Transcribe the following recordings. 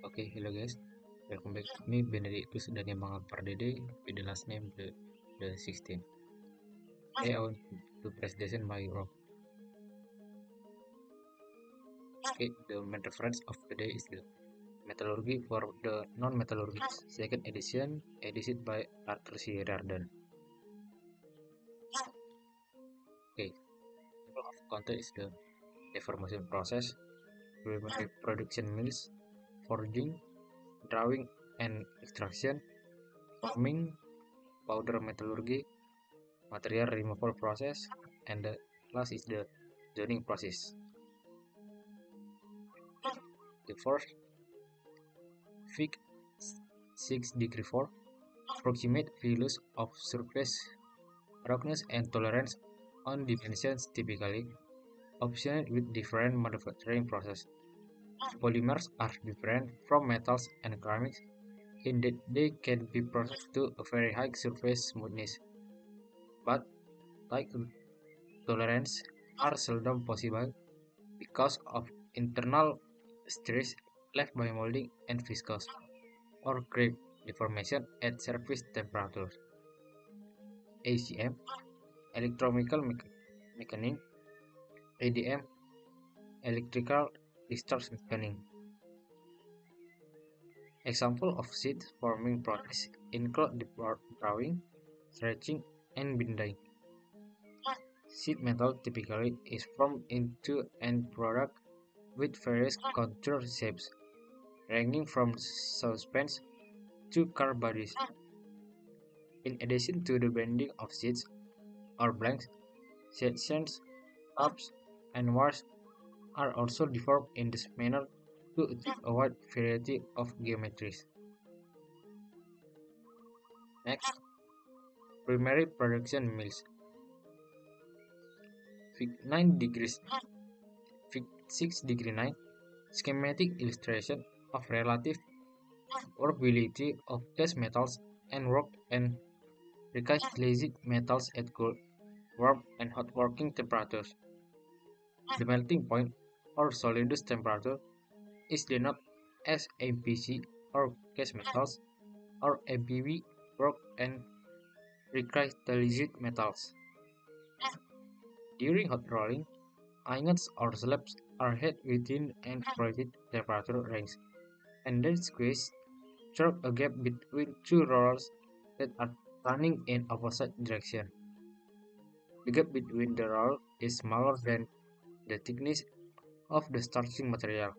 Okay, hello guys. Welcome back to me, Benedictus Daniel Mangat Pardede, with the last name the 16. Today I want to presentation my work. Okay, the main reference of today is the Metallurgy for the Non-Metallurgy, second edition, edited by Arthur C. Riordan. Okay, table of content is the deformation process, primary production mills, forging, drawing and extraction, forming, powder metallurgy, material removal process, and the last is the zoning process. The first, Fick 6 degree 4, approximate values of surface roughness and tolerance on dimensions typically obtained with different manufacturing process. Polymers are different from metals and ceramics in that they can be processed to a very high surface smoothness, but like tolerance are seldom possible because of internal stress left by molding and viscous or creep deformation at surface temperature. ACM, electrochemical mechanism, ADM, electrical discharge mechanism. Examples of sheet forming process include drawing, stretching, and bending. Sheet metal typically is formed into end product with various contour shapes, ranging from suspense to car bodies. In addition to the bending of sheets or blanks, sections, tabs, and wires are also deformed in this manner to achieve a wide variety of geometries. Next, primary production mills. Fig 9 degrees, Fig 6 degree 9, schematic illustration of relative workability of test metals and work and recrystallized metals at cold, warm, and hot working temperatures. The melting point or solidus temperature is denoted as MPC or case metals or MPV rock and recrystallized metals. During hot rolling, ingots or slabs are held within an appropriate temperature range and then squeezed through a gap between two rollers that are turning in opposite direction. The gap between the rollers is smaller than the thickness of the starting material,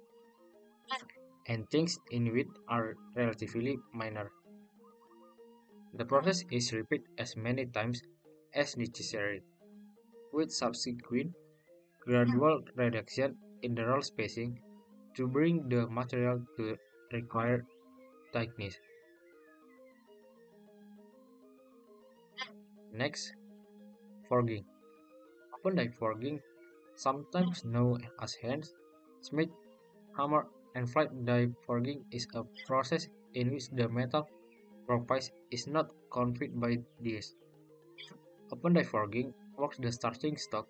and things in width are relatively minor. The process is repeated as many times as necessary, with subsequent gradual reduction in the roll spacing to bring the material to required thickness. Next, forging. Open die forging, sometimes known as hand, smith, hammer, and flat die forging, is a process in which the metal workpiece is not confined by this. Open die forging works the starting stock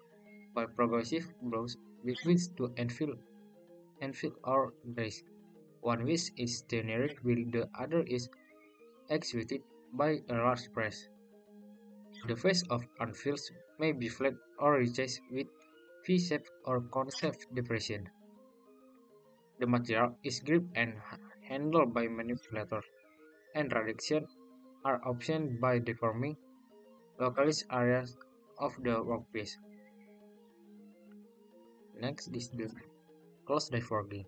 by progressive blows with which to enfill or dies. One which is generic while the other is executed by a large press. The face of anvils may be flat or ridged with V-shaped or concave depression. The material is gripped and handled by manipulators, and reduction are obtained by deforming localized areas of the workpiece. Next is the close die forging,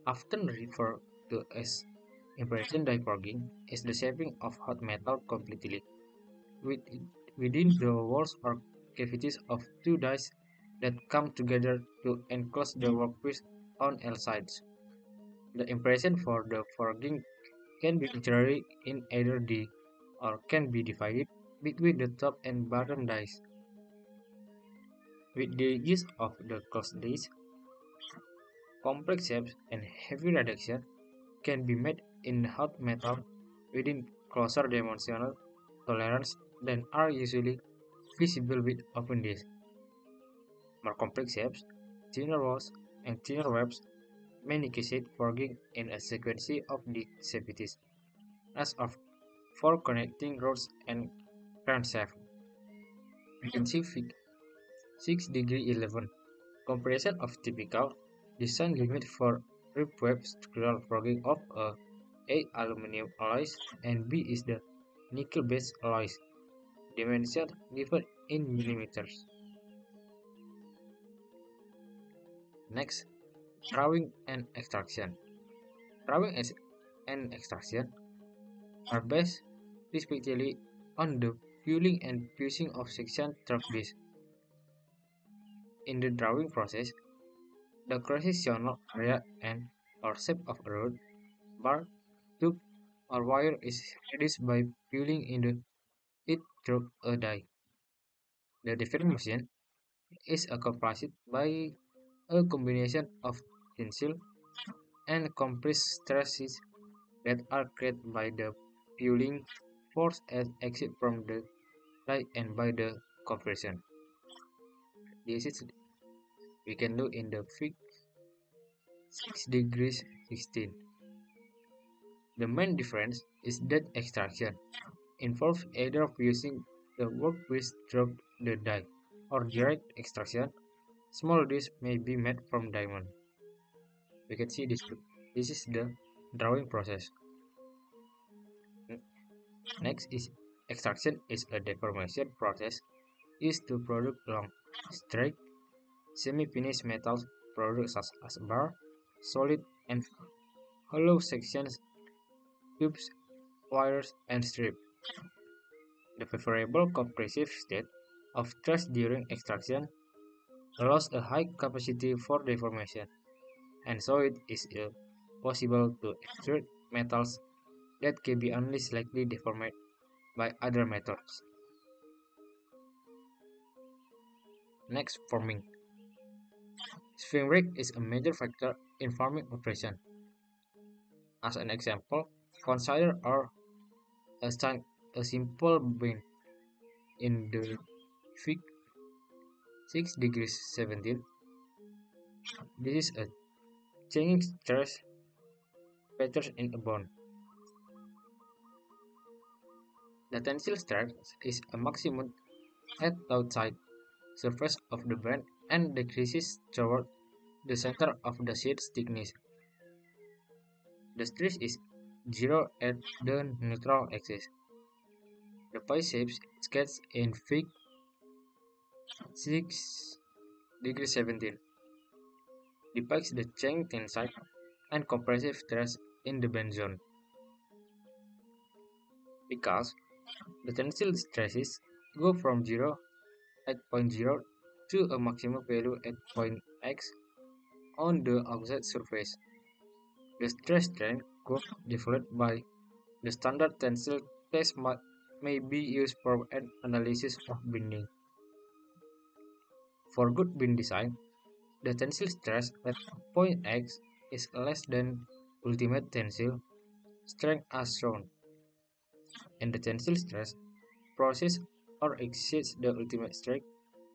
often referred to as impression die forging, is the shaping of hot metal completely within the walls or cavities of two dies that come together to enclose the workpiece on all sides. The impression for the forging can be literally in either die or can be divided between the top and bottom dies. With the use of the closed dies, complex shapes and heavy reduction can be made in hot metal within closer dimensional tolerance than are usually visible with open dies. More complex shapes, thinner walls, and thinner webs may necessitate forging in a sequence of disabilities, as of for connecting roads and crankshaft. We can see 6 degree 11 comparison of typical design limit for rib web structural forging of A aluminum alloys and B is the nickel based alloys. Dimension given in millimeters. Next, drawing and extraction. Drawing and extraction are based respectively on the fueling and fusing of section truck base. In the drawing process, the cross-sectional area and or shape of a rod, bar, tube, or wire is reduced by fueling it through a die. The deformation is accomplished by a combination of tensile and compressed stresses that are created by the fueling force as exit from the die and by the compression. This is we can do in the fig 6 degrees 16. The main difference is that extraction involves either fusing the workpiece through the die or direct extraction. Small discs may be made from diamond. We can see this. This is the drawing process. Next is extraction is a deformation process used to produce long, straight, semi-finished metal products such as bar, solid, and hollow sections, tubes, wires, and strips. The favorable compressive state of stress during extraction allows a high capacity for deformation, and so it is possible to extrude metals that can be only slightly deformed by other methods. Next, forming. Swing rate is a major factor in forming operation. As an example, consider a, a simple beam in the fig 6 degrees 17. This is a changing stress pattern in a bone. The tensile stress is a maximum at the outside surface of the band and decreases toward the center of the sheet thickness. The stress is 0 at the neutral axis. The pie shapes sketched in fig 6 degrees 17 depicts the change tensile and compressive stress in the band zone. Because the tensile stresses go from 0 at point 0 to a maximum value at point x on the outside surface. The stress strain curve developed by the standard tensile test may be used for an analysis of bending. For good beam design, the tensile stress at point x is less than ultimate tensile strength as shown, and the tensile stress process or exceeds the ultimate strength,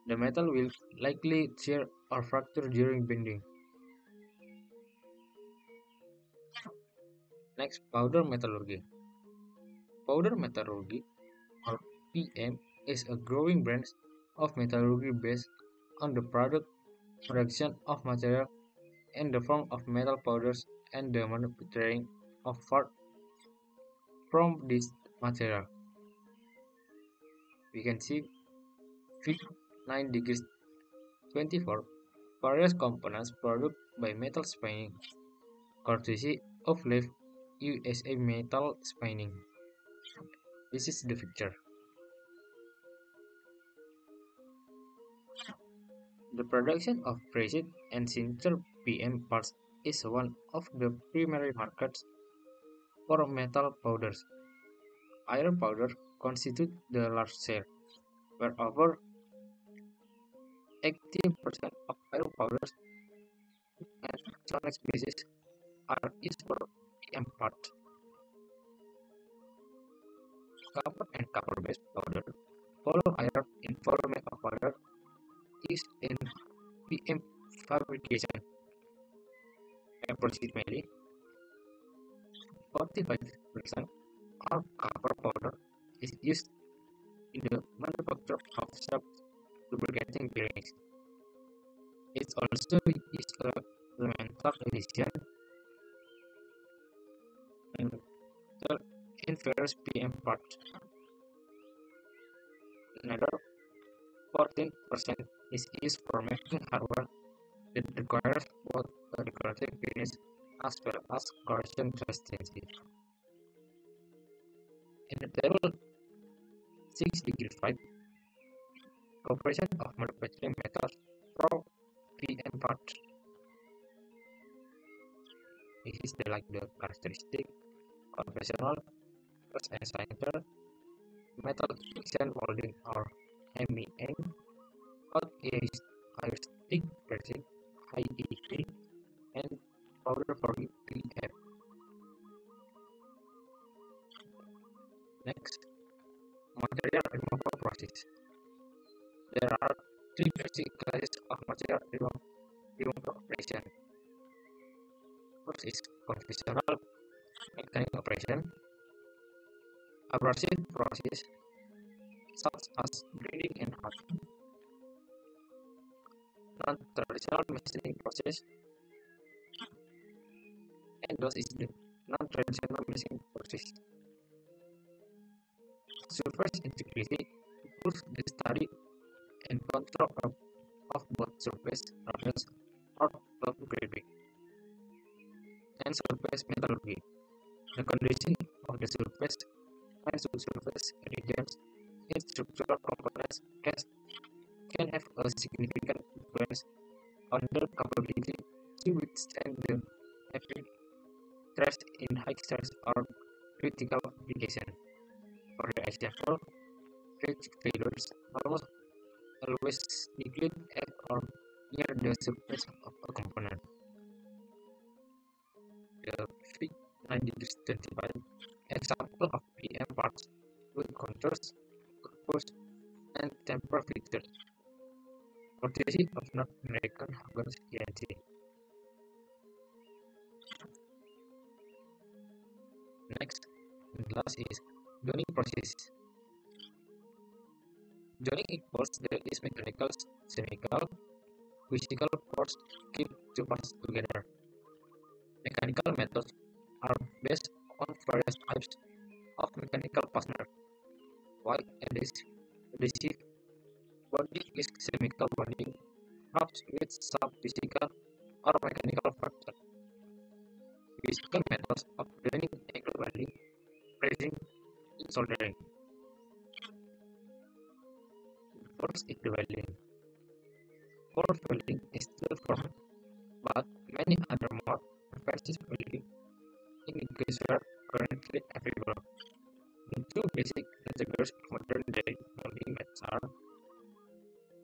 the metal will likely tear or fracture during bending. Next, powder metallurgy. Powder metallurgy, or PM, is a growing branch of metallurgy based on the production of material in the form of metal powders and the manufacturing of parts from this material. We can see Fig 9 degrees 24 various components produced by metal spinning, courtesy of Lev USA Metal Spinning. This is the picture. The production of pressed and sintered PM parts is one of the primary markets for metal powders. Iron powder constitutes the large share, where over 80% of iron powders and electronic species are used for PM parts. Copper and copper-based powder follow iron in forming a powder used in PM fabrication approximately 45% of copper powder is used in the manufacture of soft lubricating bearings. It also is a elemental addition and in various PM parts. Another 14% is used for making hardware that requires both a decorative finish as well as corrosion resistance. In the table 6.5, operation of manufacturing metals for PM parts. This is the characteristic conventional first and center metal injection molding or MEM, hot air-stick pressing (HIEP), and powder forming (PF). Next, material removal process. There are three basic classes of material removal operation. First is conventional mechanical operation, abrasive process such as grinding and hardening, non-traditional machining process, and those is the non-traditional machining process. Surface integrity includes the study and control of both surface roughness or topography and surface metallurgy. The condition of the surface and subsurface regions in structural components can have a significant influence on their capability to withstand the heavy stress in high stress or critical application. For example, ridge failures almost always decline at or near the surface of a component. The Fig 1925 example of PM parts with contours, curves, and temper features, courtesy of North American Huggins ENC. Next, the last is joining process. Joining equals there is mechanical, chemical, physical force keep two parts together. Mechanical methods are based on various types of mechanical fastener, while adhesive bonding is chemical bonding, perhaps with some physical or mechanical factor. Physical methods of joining include welding, pressing, and soldering. First is the welding. Cold welding is still formed, but many other more advanced welding techniques are currently available. The two basic categories of modern day welding methods are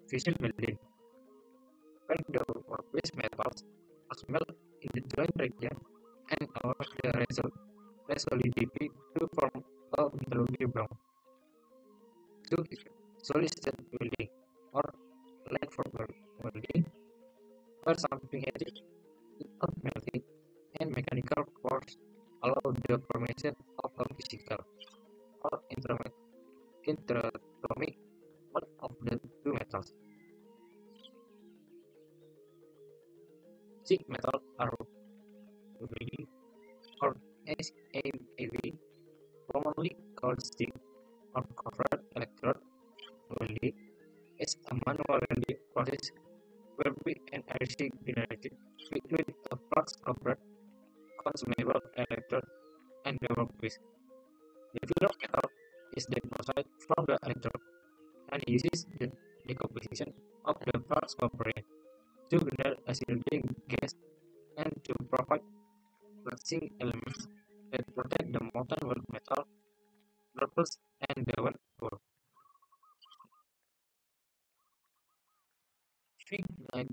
fission welding, where the workpiece metals are smelted in the joint region and allow the resolidity to form a metallurgy bond. Two is solid state welding, or light form welding, where something heavy is not melted and mechanical force allow the formation of a physical or interatomic bond of the two metals. Sheet metal arrow welding, or SMAW, commonly called stick or covered electrode welding, is a manual welding process where we and adhesive generated between a flux covered consumable electrode and the workpiece. The filler metal is deposited from the electrode and uses the decomposition of the flux covering to generate a shielding gas and to provide fluxing elements that protect the molten work metal droplets and the wet core. Fig 9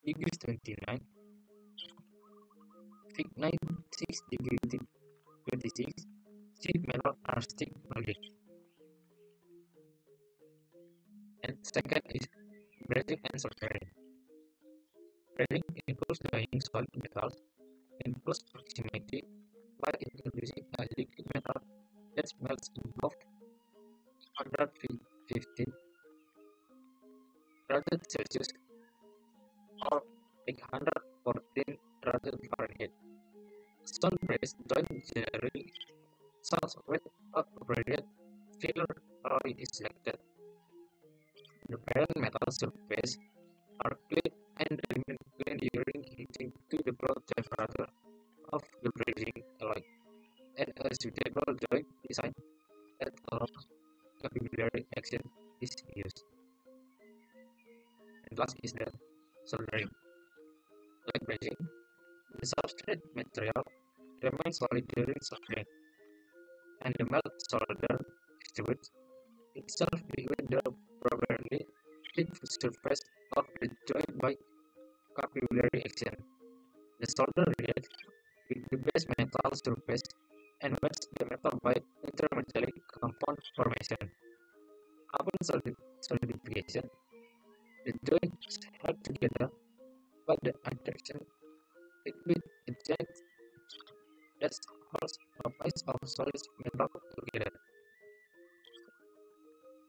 degrees 29, Fig 96 degrees 26, sheet metal are stick welding. And second is brazing and soldering. Braiding involves dyeing solid metals in close proximity by introducing a liquid metal that melts above 115 degrees Celsius or 814 degrees Fahrenheit. Stone brace joint generally starts with a braided filler alloy is selected. The parent metal surface are clean and remain clean during heating to the broad temperature of the braiding alloy, and a suitable joint design that allows capillary action is used. And last is the soldering. Like braiding, the substrate material remains solid during soldering, and the melt solder distributes itself between the properly heat surface of the joint by capillary action. The solder reacts with the base metal surface and melts the metal by intermetallic compound formation. Upon solidification, the joints held together by the attraction between the joints that holds a piece of solid metal together.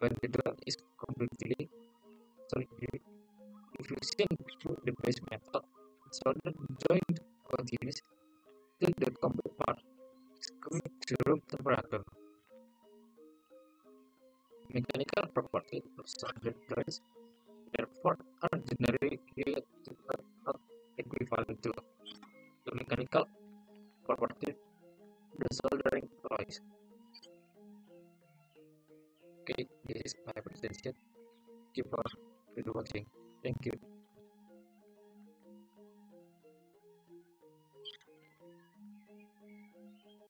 When the joint is completely solidified, if you sink through the base metal, the solder joint continues till the complete part is coming to room temperature. Mechanical properties of solder joints therefore are generally related but not equivalent to the mechanical properties of the soldering alloys. Okay, this is my presentation. Keep on watching. Thank you.